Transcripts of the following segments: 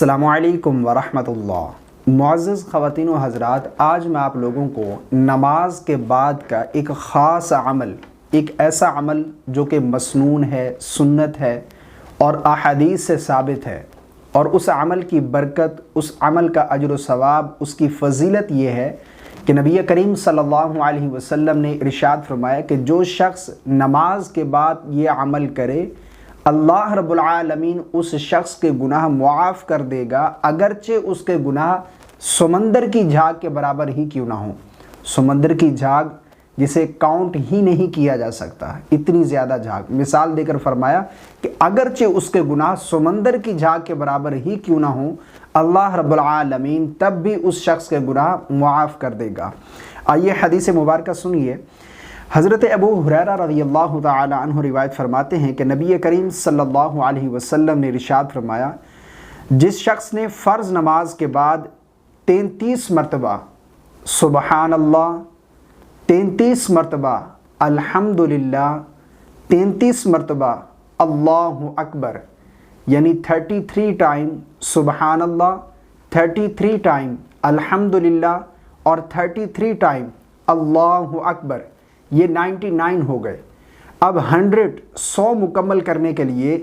السلام علیکم ورحمۃ اللہ۔ معزز خواتین و حضرات، آج میں آپ لوگوں کو نماز کے بعد کا ایک خاص عمل، ایک ایسا عمل جو کہ مسنون ہے، سنت ہے اور احادیث سے ثابت ہے، اور اس عمل کی برکت، اس عمل کا اجر و ثواب، اس کی فضیلت یہ ہے کہ نبی کریم صلی اللہ علیہ وسلم نے ارشاد فرمایا کہ جو شخص نماز کے بعد یہ عمل کرے، اللہ رب العالمین اس شخص کے گناہ معاف کر دے گا، اگرچہ اس کے گناہ سمندر کی جھاگ کے برابر ہی کیوں نہ ہوں۔ سمندر کی جھاگ جسے کاؤنٹ ہی نہیں کیا جا سکتا، اتنی زیادہ جھاگ، مثال دے کر فرمایا کہ اگرچہ اس کے گناہ سمندر کی جھاگ کے برابر ہی کیوں نہ ہوں، اللہ رب العالمین تب بھی اس شخص کے گناہ معاف کر دے گا۔ آئیے حدیث مبارکہ سنیے۔ حضرت ابو ہریرہ رضی اللہ تعالی عنہ روایت فرماتے ہیں کہ نبی کریم صلی اللہ علیہ وسلم نے ارشاد فرمایا، جس شخص نے فرض نماز کے بعد 33 مرتبہ سبحان اللہ، 33 مرتبہ الحمدللہ، 33 مرتبہ اللہ اکبر، یعنی 33 ٹائم سبحان اللہ، 33 ٹائم الحمدللہ اور 33 ٹائم اللہ اکبر، یہ 99 ہو گئے۔ اب 100 مکمل کرنے کے لیے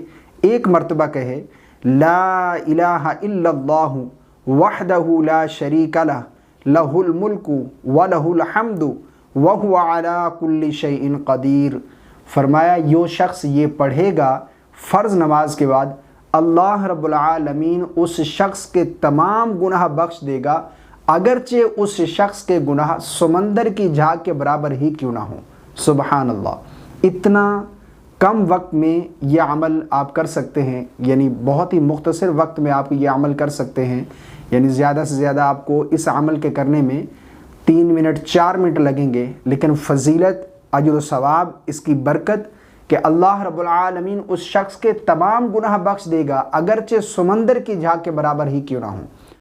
ایک مرتبہ کہے لا الہ الا اللہ وحدہ لا شریک لہ لہ الملک ولہ الحمد وہو علی کل شیء قدیر۔ فرمایا جو شخص یہ پڑھے گا فرض نماز کے بعد، اللہ رب العالمین اس شخص کے تمام گناہ بخش دے گا، اگرچہ اس شخص کے گناہ سمندر کی جھاگ کے برابر ہی کیوں نہ ہوں۔ سبحان اللہ۔ اتنا کم وقت میں یہ عمل آپ کر سکتے ہیں، یعنی بہت ہی مختصر وقت میں آپ یہ عمل کر سکتے ہیں، یعنی زیادہ سے زیادہ آپ کو اس عمل کے کرنے میں 3 منٹ 4 منٹ لگیں گے، لیکن فضیلت، اجر و ثواب، اس کی برکت کہ اللہ رب العالمین اس شخص کے تمام گناہ بخش دے گا، اگرچہ سمندر کی جھاگ کے برابر ہی کیوں نہ ہوں۔